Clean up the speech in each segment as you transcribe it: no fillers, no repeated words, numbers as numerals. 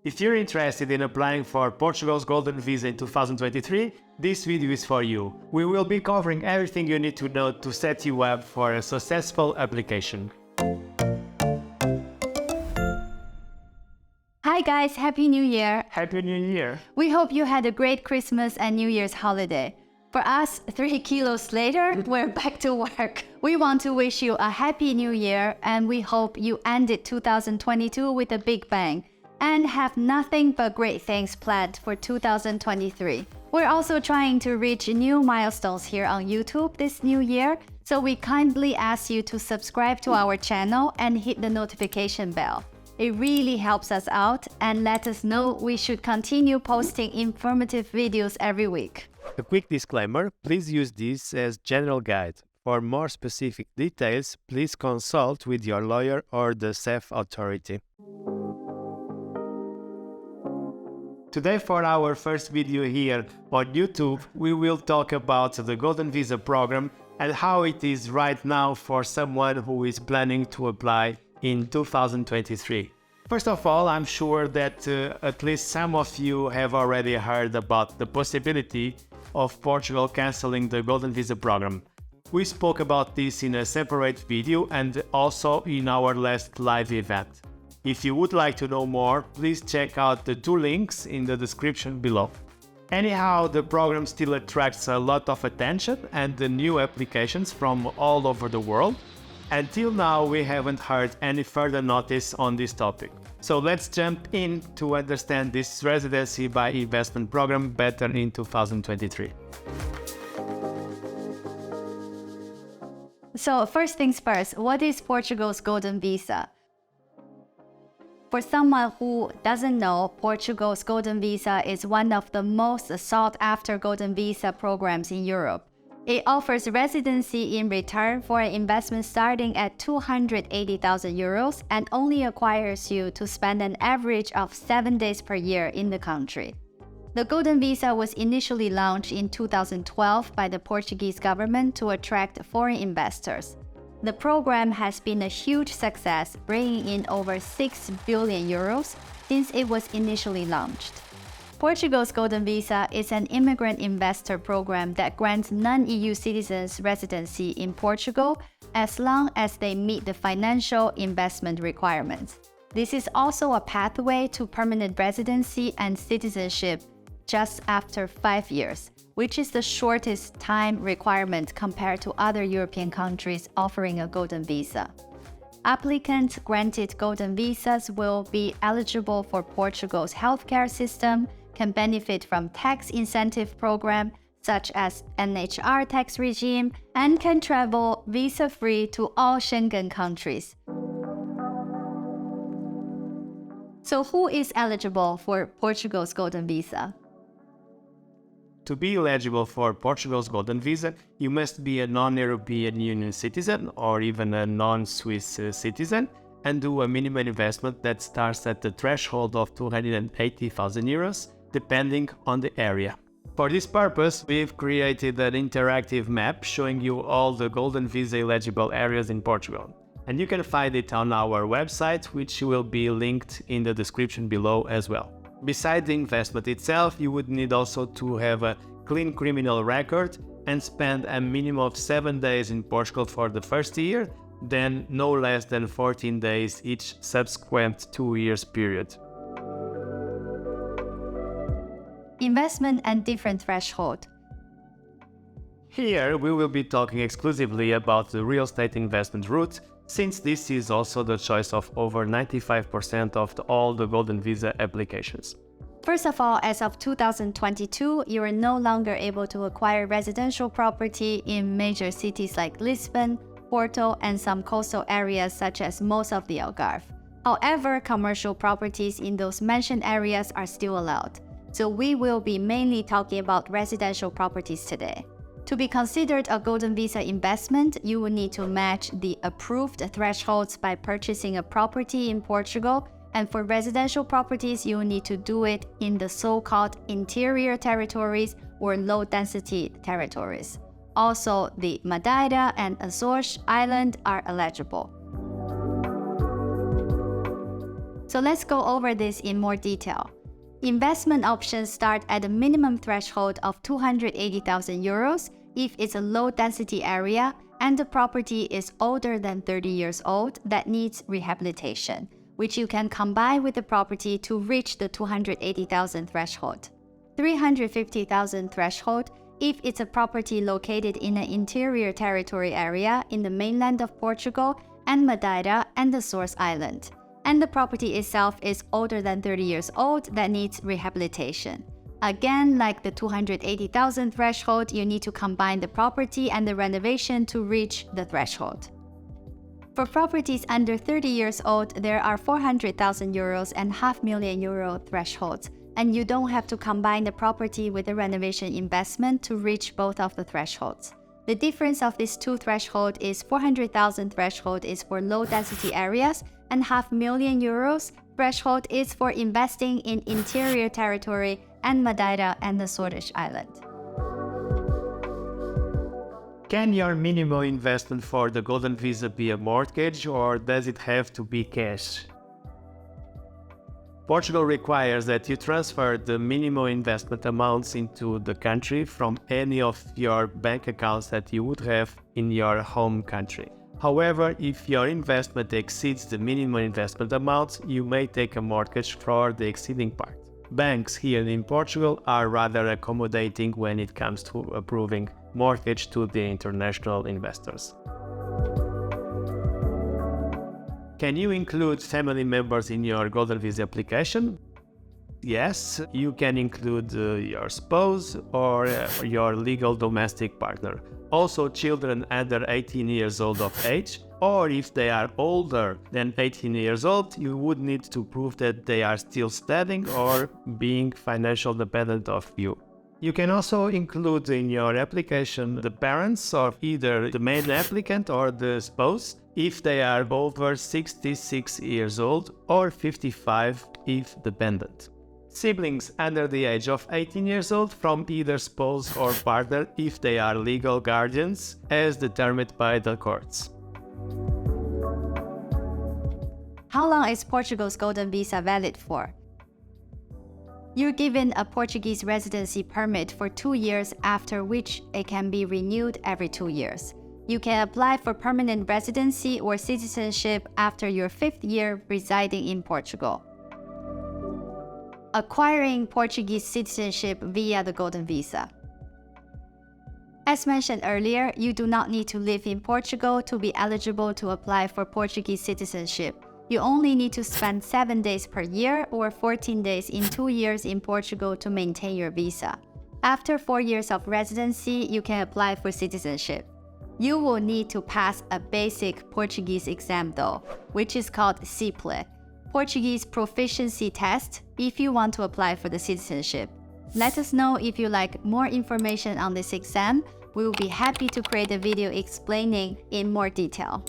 If you're interested in applying for Portugal's Golden Visa in 2023, this video is for you. We will be covering everything you need to know to set you up for a successful application. Hi guys, Happy New Year! Happy New Year! We hope you had a great Christmas and New Year's holiday. For us, 3 kilos later, we're back to work. We want to wish you a Happy New Year, and we hope you ended 2022 with a big bang and have nothing but great things planned for 2023. We're also trying to reach new milestones here on YouTube this new year, so we kindly ask you to subscribe to our channel and hit the notification bell. It really helps us out and let us know we should continue posting informative videos every week. A quick disclaimer, please use this as general guide. For more specific details, please consult with your lawyer or the CEF authority. Today, for our first video here on YouTube, we will talk about the Golden Visa program and how it is right now for someone who is planning to apply in 2023. First of all, I'm sure that at least some of you have already heard about the possibility of Portugal cancelling the Golden Visa program. We spoke about this in a separate video and also in our last live event. If you would like to know more, please check out the 2 links in the description below. Anyhow, the program still attracts a lot of attention and the new applications from all over the world. Until now, we haven't heard any further notice on this topic. So let's jump in to understand this residency by investment program better in 2023. So first things first, what is Portugal's Golden Visa? For someone who doesn't know, Portugal's Golden Visa is one of the most sought-after Golden Visa programs in Europe. It offers residency in return for an investment starting at 280,000 euros and only requires you to spend an average of 7 days per year in the country. The Golden Visa was initially launched in 2012 by the Portuguese government to attract foreign investors. The program has been a huge success, bringing in over 6 billion euros since it was initially launched. Portugal's Golden Visa is an immigrant investor program that grants non-EU citizens residency in Portugal as long as they meet the financial investment requirements. This is also a pathway to permanent residency and citizenship just after 5 years, which is the shortest time requirement compared to other European countries offering a Golden Visa. Applicants granted Golden Visas will be eligible for Portugal's healthcare system, can benefit from tax incentive program such as NHR tax regime, and can travel visa-free to all Schengen countries. So who is eligible for Portugal's Golden Visa? To be eligible for Portugal's Golden Visa, you must be a non-European Union citizen or even a non-Swiss citizen and do a minimum investment that starts at the threshold of 280,000 euros, depending on the area. For this purpose, we've created an interactive map showing you all the Golden Visa eligible areas in Portugal. And you can find it on our website, which will be linked in the description below as well. Besides the investment itself, you would need also to have a clean criminal record and spend a minimum of 7 days in Portugal for the first year, then no less than 14 days each subsequent 2 years period. Investment and different threshold. Here we will be talking exclusively about the real estate investment route, since this is also the choice of over 95% of all the Golden Visa applications. First of all, as of 2022, you are no longer able to acquire residential property in major cities like Lisbon, Porto, and some coastal areas such as most of the Algarve. However, commercial properties in those mentioned areas are still allowed. So we will be mainly talking about residential properties today. To be considered a Golden Visa investment, you will need to match the approved thresholds by purchasing a property in Portugal, and for residential properties, you will need to do it in the so-called interior territories or low-density territories. Also, the Madeira and Azores Island are eligible. So let's go over this in more detail. Investment options start at a minimum threshold of 280,000 euros if it's a low-density area and the property is older than 30 years old that needs rehabilitation, which you can combine with the property to reach the 280,000 threshold. 350,000 threshold if it's a property located in an interior territory area in the mainland of Portugal and Madeira and the Azores Island, and the property itself is older than 30 years old that needs rehabilitation. Again, like the 280,000 threshold, you need to combine the property and the renovation to reach the threshold. For properties under 30 years old, there are 400,000 euros and €500,000 thresholds, and you don't have to combine the property with the renovation investment to reach both of the thresholds. The difference of these two thresholds is 400,000 threshold is for low-density areas and €500,000 threshold is for investing in interior territory and Madeira and the Azores Island. Can your minimum investment for the Golden Visa be a mortgage or does it have to be cash? Portugal requires that you transfer the minimum investment amounts into the country from any of your bank accounts that you would have in your home country. However, if your investment exceeds the minimum investment amounts, you may take a mortgage for the exceeding part. Banks here in Portugal are rather accommodating when it comes to approving mortgage to the international investors. Can you include family members in your Golden Visa application? Yes, you can include your spouse or your legal domestic partner. Also children under 18 years old of age, or if they are older than 18 years old, you would need to prove that they are still studying or being financially dependent of you. You can also include in your application the parents of either the main applicant or the spouse if they are over 66 years old or 55 if dependent. Siblings under the age of 18 years old from either spouse or partner if they are legal guardians as determined by the courts. How long is Portugal's Golden Visa valid for? You're given a Portuguese residency permit for 2 years, after which it can be renewed every 2 years. You can apply for permanent residency or citizenship after your 5th year residing in Portugal. Acquiring Portuguese citizenship via the Golden Visa. As mentioned earlier, you do not need to live in Portugal to be eligible to apply for Portuguese citizenship. You only need to spend 7 days per year or 14 days in 2 years in Portugal to maintain your visa. After 4 years of residency, you can apply for citizenship. You will need to pass a basic Portuguese exam though, which is called CIPLE, Portuguese proficiency test, if you want to apply for the citizenship. Let us know if you like more information on this exam. We will be happy to create a video explaining in more detail.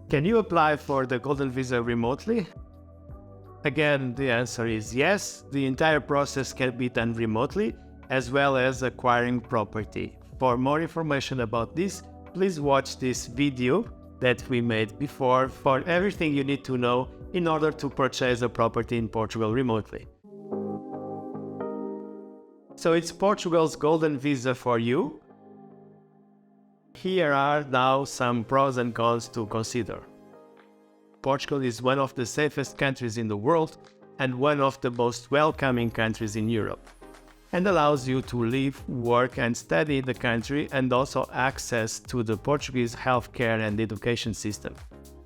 Can you apply for the Golden Visa remotely? Again, the answer is yes. The entire process can be done remotely, as well as acquiring property. For more information about this, please watch this video that we made before for everything you need to know in order to purchase a property in Portugal remotely. So it's Portugal's Golden Visa for you. Here are now some pros and cons to consider. Portugal is one of the safest countries in the world and one of the most welcoming countries in Europe, and allows you to live, work and study in the country and also access to the Portuguese healthcare and education system.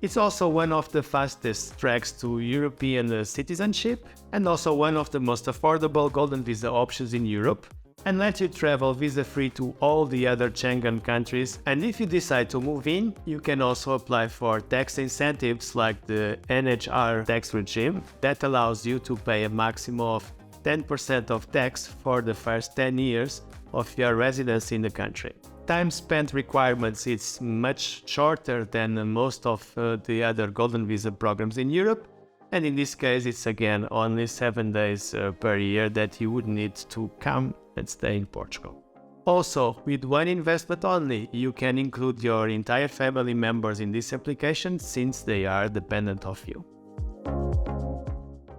It's also one of the fastest tracks to European citizenship and also one of the most affordable Golden Visa options in Europe, and lets you travel visa-free to all the other Schengen countries. And if you decide to move in, you can also apply for tax incentives like the NHR tax regime that allows you to pay a maximum of 10% of tax for the first 10 years of your residence in the country. Time spent requirements is much shorter than most of the other Golden Visa programs in Europe, and in this case it's again only 7 days per year that you would need to come and stay in Portugal. Also, with one investment only, you can include your entire family members in this application since they are dependent of you.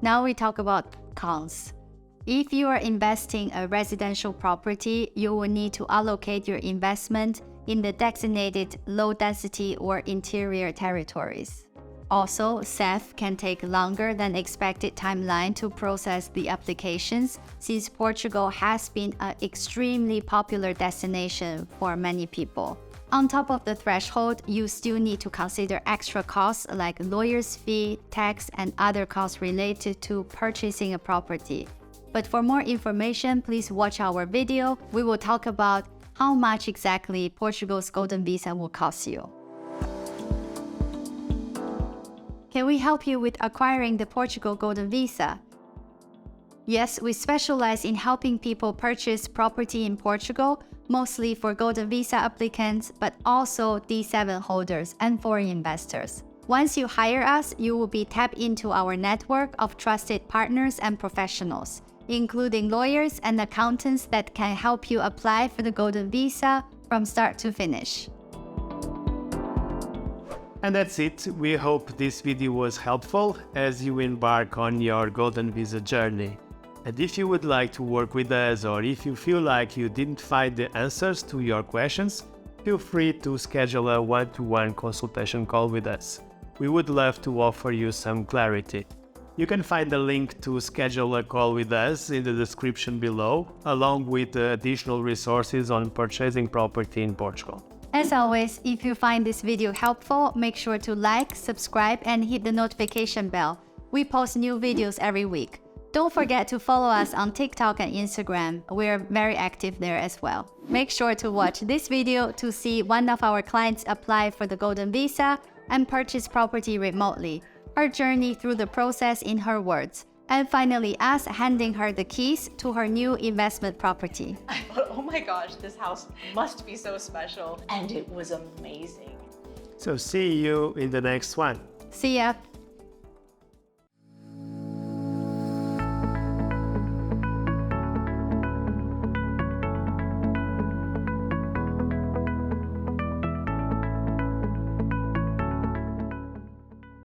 Now we talk about cons. If you are investing a residential property, you will need to allocate your investment in the designated low density or interior territories. Also, CEF can take longer than expected timeline to process the applications since Portugal has been an extremely popular destination for many people. On top of the threshold, you still need to consider extra costs like lawyer's fee, tax, and other costs related to purchasing a property. But for more information, please watch our video. We will talk about how much exactly Portugal's Golden Visa will cost you. Can we help you with acquiring the Portugal Golden Visa? Yes, we specialize in helping people purchase property in Portugal, mostly for Golden Visa applicants, but also D7 holders and foreign investors. Once you hire us, you will be tapped into our network of trusted partners and professionals, including lawyers and accountants that can help you apply for the Golden Visa from start to finish. And that's it. We hope this video was helpful as you embark on your Golden Visa journey. And if you would like to work with us, or if you feel like you didn't find the answers to your questions, feel free to schedule a one-to-one consultation call with us. We would love to offer you some clarity. You can find the link to schedule a call with us in the description below, along with additional resources on purchasing property in Portugal. As always, if you find this video helpful, make sure to like, subscribe, and hit the notification bell. We post new videos every week. Don't forget to follow us on TikTok and Instagram. We're very active there as well. Make sure to watch this video to see one of our clients apply for the Golden Visa and purchase property remotely. Her journey through the process in her words. And finally, us handing her the keys to her new investment property. I thought, oh my gosh, this house must be so special. And it was amazing. So see you in the next one. See ya!